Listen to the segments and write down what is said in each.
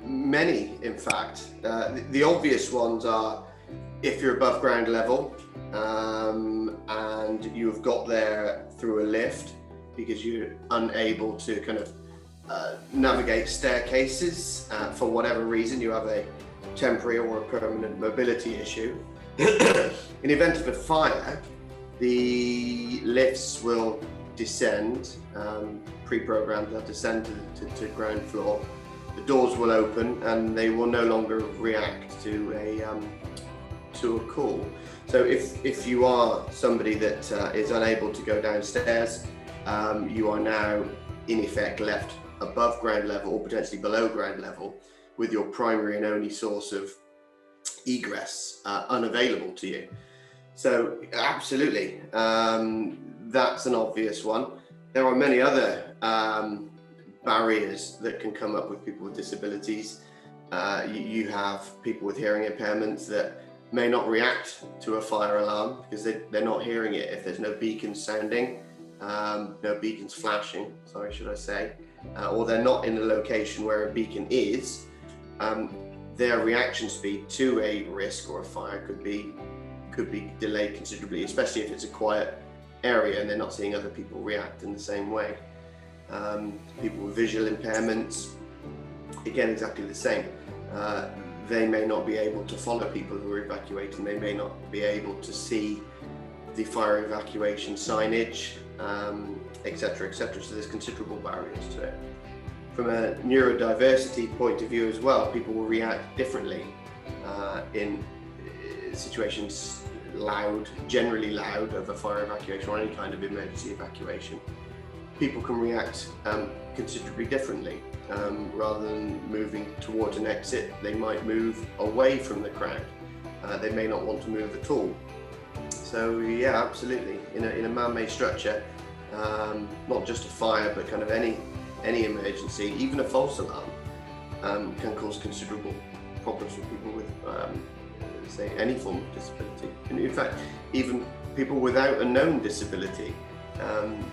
Many, in fact. The obvious ones are if you're above ground level and you've got there through a lift because you're unable to kind of navigate staircases for whatever reason, you have a temporary or a permanent mobility issue. In the event of a fire, the lifts will descend, pre-programmed, they'll descend to ground floor. The doors will open and they will no longer react to a call. So if you are somebody that is unable to go downstairs, you are now in effect left above ground level or potentially below ground level with your primary and only source of egress unavailable to you. So absolutely, that's an obvious one. There are many other barriers that can come up with people with disabilities. You have people with hearing impairments that may not react to a fire alarm because they're not hearing it if there's no beacons sounding, no beacons flashing, sorry, should I say, or they're not in the location where a beacon is. Their reaction speed to a risk or a fire could be delayed considerably, especially if it's a quiet area and they're not seeing other people react in the same way. People with visual impairments, again, exactly the same. They may not be able to follow people who are evacuating. They may not be able to see the fire evacuation signage, etc., etc. So there's considerable barriers to it. From a neurodiversity point of view as well, people will react differently in situations generally loud of a fire evacuation or any kind of emergency evacuation. People can react considerably differently. Rather than moving towards an exit, they might move away from the crowd. They may not want to move at all. So yeah, absolutely. In a man-made structure, not just a fire, but kind of any emergency, even a false alarm, can cause considerable problems for people with, say, any form of disability. And in fact, even people without a known disability.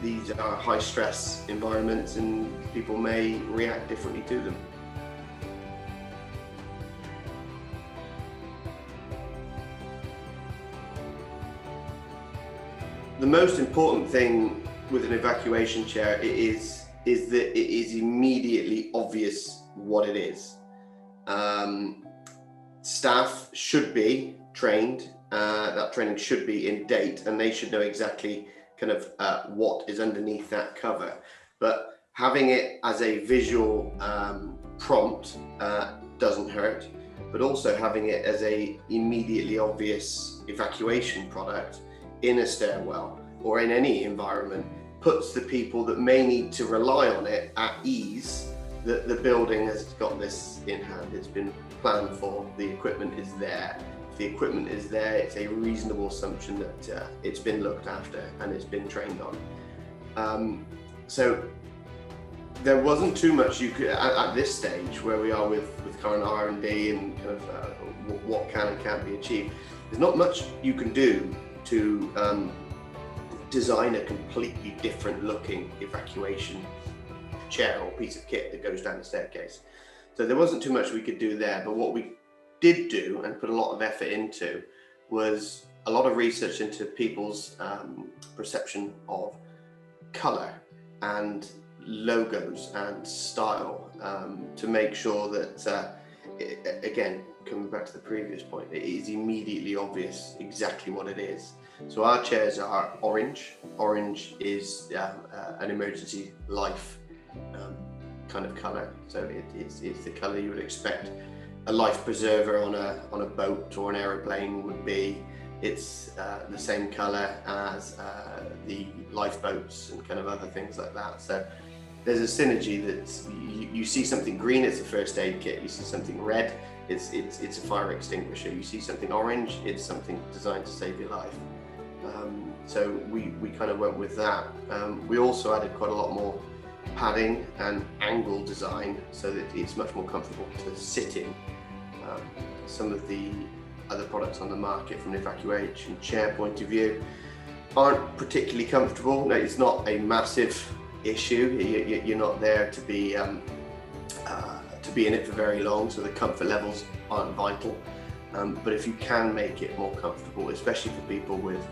These are high stress environments and people may react differently to them. The most important thing with an evacuation chair is that it is immediately obvious what it is. Staff should be trained, that training should be in date, and they should know exactly kind of what is underneath that cover. But having it as a visual prompt doesn't hurt, but also having it as a immediately obvious evacuation product in a stairwell or in any environment puts the people that may need to rely on it at ease that the building has got this in hand. It's been planned for, the equipment is there. If the equipment is there, it's a reasonable assumption that it's been looked after and it's been trained on. So there wasn't too much you could, at this stage where we are with current R&D and kind of what can and can't be achieved, there's not much you can do to design a completely different looking evacuation chair or piece of kit that goes down the staircase. So there wasn't too much we could do there, but what we did do and put a lot of effort into was a lot of research into people's perception of colour and logos and style to make sure that, again, coming back to the previous point, it is immediately obvious exactly what it is. So our chairs are orange. Orange is an emergency life kind of colour. So it's the colour you would expect a life preserver on a boat or an aeroplane would be. It's the same colour as the lifeboats and kind of other things like that. So there's a synergy that you see something green, it's a first aid kit. You see something red, it's a fire extinguisher. You see something orange, it's something designed to save your life. So we kind of went with that. We also added quite a lot more padding and angle design so that it's much more comfortable to sit in. Some of the other products on the market from an evacuation chair point of view aren't particularly comfortable. Now, it's not a massive issue. You're not there to be to be in it for very long, so the comfort levels aren't vital. But if you can make it more comfortable, especially for people with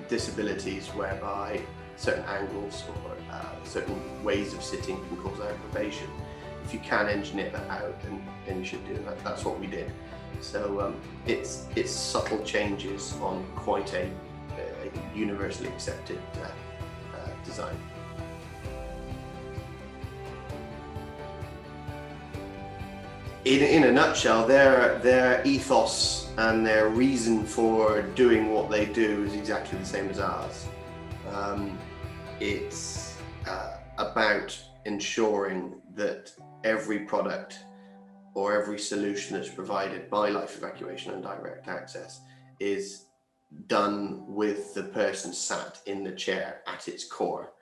disabilities whereby certain angles or certain ways of sitting can cause aggravation, if you can engineer that out, then you should do that. That's what we did. So it's subtle changes on quite a universally accepted design. In a nutshell, their ethos and their reason for doing what they do is exactly the same as ours. It's about ensuring that every product or every solution that's provided by Life Evacuation and Direct Access is done with the person sat in the chair at its core.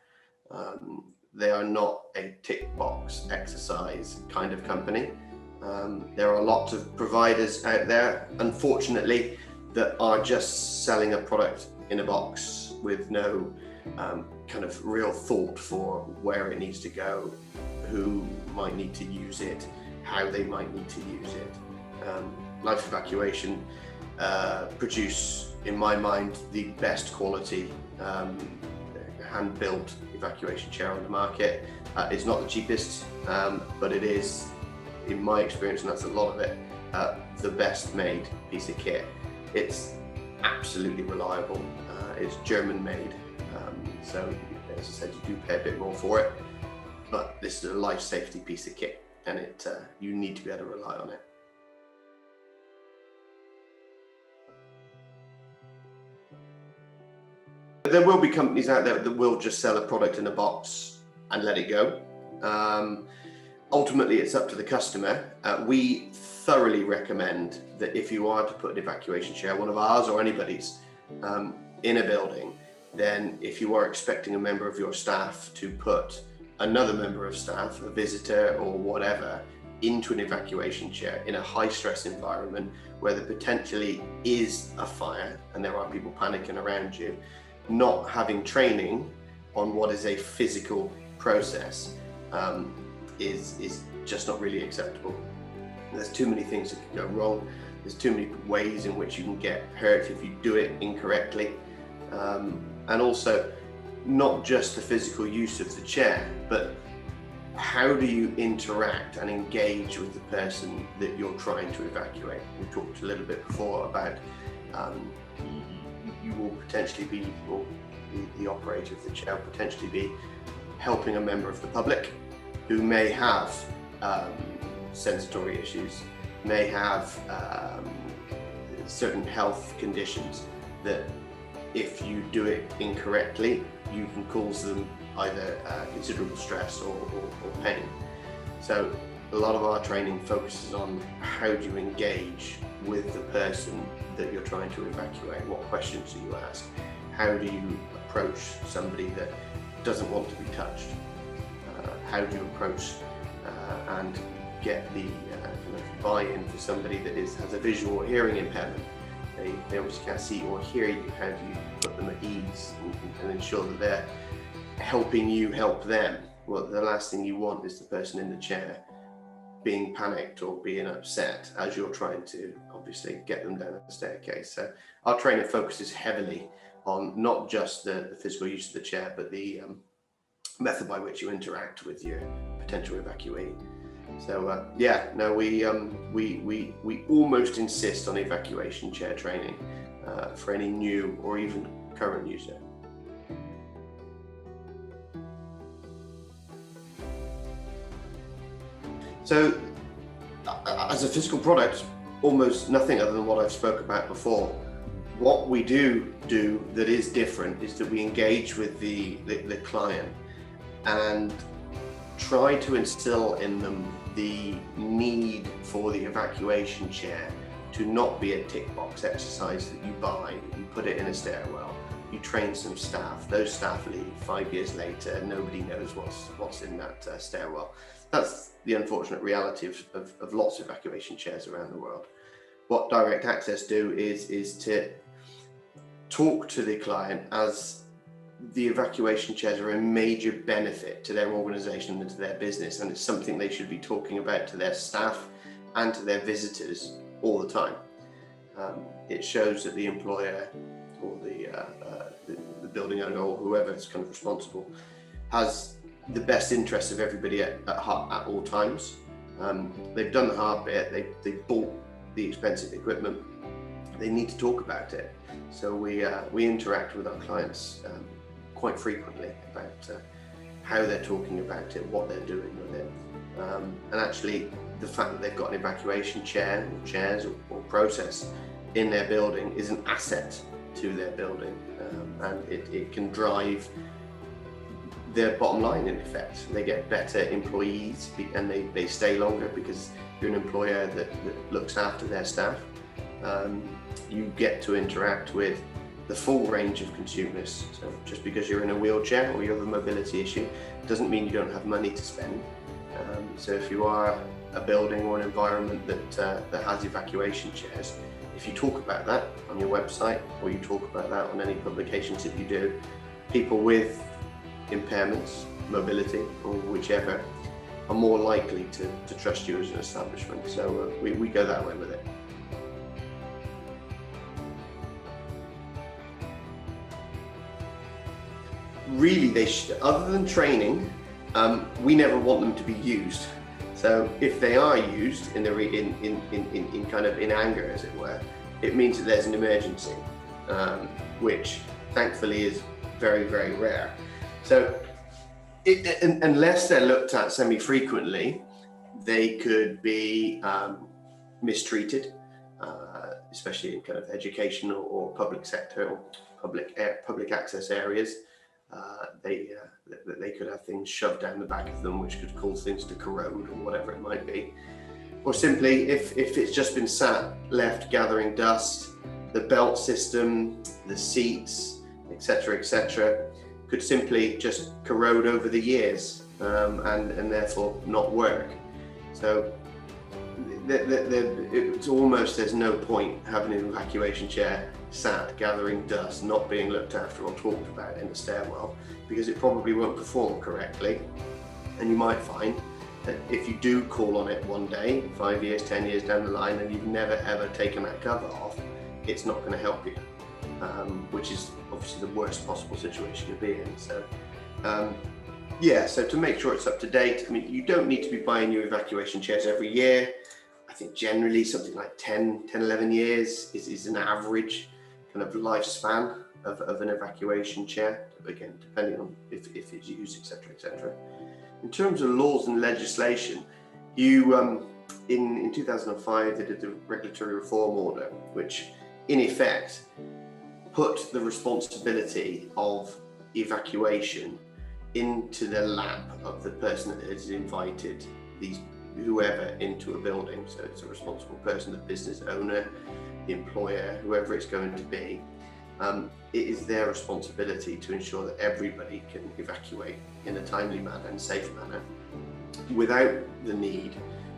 They are not a tick box exercise kind of company. There are lots of providers out there, unfortunately, that are just selling a product in a box with no kind of real thought for where it needs to go, who might need to use it, how they might need to use it. Life Evacuation produce, in my mind, the best quality hand-built evacuation chair on the market. It's not the cheapest, but it is, in my experience, and that's a lot of it, the best made piece of kit. It's absolutely reliable. It's German made, so as I said, you do pay a bit more for it, but this is a life safety piece of kit, and you need to be able to rely on it. There will be companies out there that will just sell a product in a box and let it go. Ultimately, it's up to the customer. We thoroughly recommend that if you are to put an evacuation chair, one of ours or anybody's, in a building, then if you are expecting a member of your staff to put another member of staff, a visitor or whatever, into an evacuation chair in a high stress environment where there potentially is a fire and there are people panicking around you, not having training on what is a physical process is just not really acceptable. There's too many things that can go wrong. There's too many ways in which you can get hurt if you do it incorrectly. And also, not just the physical use of the chair, but how do you interact and engage with the person that you're trying to evacuate? We talked a little bit before about you will potentially be, or the operator of the chair will potentially be helping a member of the public who may have sensory issues, may have certain health conditions that if you do it incorrectly, you can cause them either considerable stress or pain. So a lot of our training focuses on how do you engage with the person that you're trying to evacuate, what questions do you ask, how do you approach somebody that doesn't want to be touched, how do you approach and get the kind of buy-in for somebody that has a visual or hearing impairment. They obviously can't see or hear you. How do you put them at ease and ensure that they're helping you help them? Well, the last thing you want is the person in the chair being panicked or being upset as you're trying to obviously get them down the staircase. So our training focuses heavily on not just the physical use of the chair, but the method by which you interact with your potential evacuee. So we almost insist on evacuation chair training for any new or even current user. So as a physical product, almost nothing other than what I've spoke about before. What we do that is different is that we engage with the client and try to instill in them the need for the evacuation chair to not be a tick box exercise that you buy, you put it in a stairwell, you train some staff, those staff leave 5 years later, nobody knows what's in that stairwell. That's the unfortunate reality of lots of evacuation chairs around the world. What Direct Access do is to talk to the client as the evacuation chairs are a major benefit to their organisation and to their business, and it's something they should be talking about to their staff and to their visitors all the time. It shows that the employer or the building owner or whoever is kind of responsible has the best interests of everybody at heart at all times. They've done the hard bit, they bought the expensive equipment, they need to talk about it. So we interact with our clients quite frequently about how they're talking about it, what they're doing with it. And actually the fact that they've got an evacuation chair or chairs or process in their building is an asset to their building, and it can drive their bottom line in effect. They get better employees and they stay longer because you're an employer that looks after their staff. You get to interact with the full range of consumers. So just because you're in a wheelchair or you have a mobility issue doesn't mean you don't have money to spend. So if you are a building or an environment that has evacuation chairs, if you talk about that on your website or you talk about that on any publications that you do, people with impairments, mobility or whichever are more likely to trust you as an establishment. So we go that way with it. Really, other than training, we never want them to be used. So if they are used in kind of in anger, as it were, it means that there's an emergency, which thankfully is very, very rare. So unless they're looked at semi-frequently, they could be mistreated, especially in kind of educational or public sector or public access areas. They could have things shoved down the back of them, which could cause things to corrode or whatever it might be. Or simply, if it's just been left gathering dust, the belt system, the seats, etc., could simply just corrode over the years and therefore not work. So it's almost, there's no point having an evacuation chair sat gathering dust, not being looked after or talked about in the stairwell, because it probably won't perform correctly. And you might find that if you do call on it one day, 5 years, 10 years down the line, and you've never ever taken that cover off, it's not going to help you, which is obviously the worst possible situation to be in. So yeah, so to make sure it's up to date, I mean, you don't need to be buying new evacuation chairs every year. I think generally something like 10, 11 years is an average kind of lifespan of an evacuation chair, again, depending on if it's used, etc. In terms of laws and legislation, you in 2005 they did the regulatory reform order, which in effect put the responsibility of evacuation into the lap of the person that has invited whoever into a building. So it's a responsible person, the business owner, the employer, whoever it's going to be. It is their responsibility to ensure that everybody can evacuate in a timely manner and safe manner without the need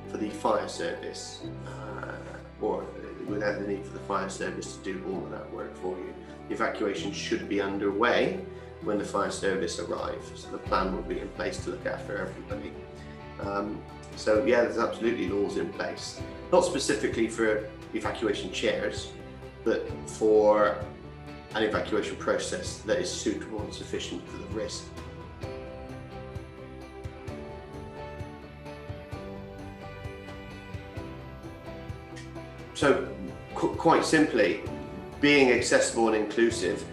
for the fire service or without the need for the fire service to do all of that work for you. The evacuation should be underway when the fire service arrives, so the plan will be in place to look after everybody. So yeah, there's absolutely laws in place, not specifically for evacuation chairs, but for an evacuation process that is suitable and sufficient for the risk. So quite simply, being accessible and inclusive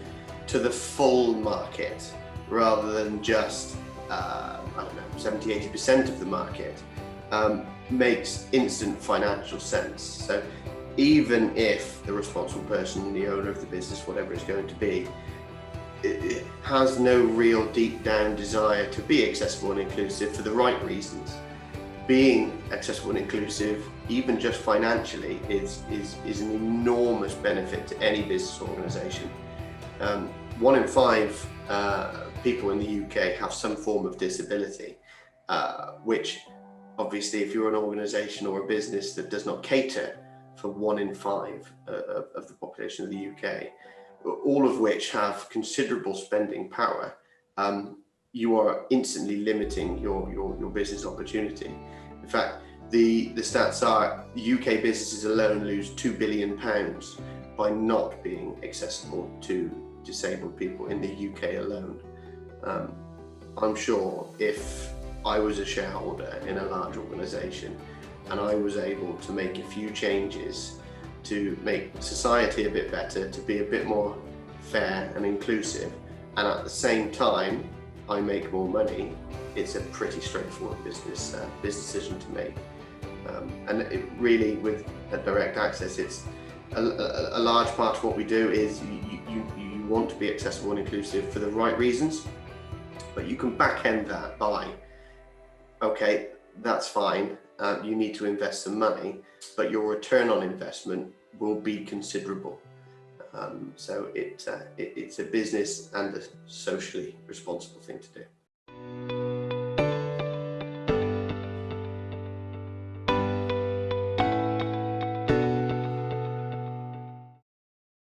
to the full market rather than just, I don't know, 70-80% of the market makes instant financial sense. So even if the responsible person, the owner of the business, whatever it's going to be, it has no real deep down desire to be accessible and inclusive for the right reasons, being accessible and inclusive, even just financially, is an enormous benefit to any business organisation. 1 in 5 people in the UK have some form of disability, which obviously if you're an organisation or a business that does not cater for 1 in 5 of the population of the UK, all of which have considerable spending power, you are instantly limiting your business opportunity. In fact, the stats are UK businesses alone lose £2 billion by not being accessible to disabled people in the UK alone. I'm sure if I was a shareholder in a large organisation and I was able to make a few changes to make society a bit better, to be a bit more fair and inclusive, and at the same time I make more money, it's a pretty straightforward business decision to make. And it really, with direct access, it's a large part of what we do is you want to be accessible and inclusive for the right reasons, but you can back end that by, okay, that's fine, you need to invest some money, but your return on investment will be considerable. So it's a business and a socially responsible thing to do.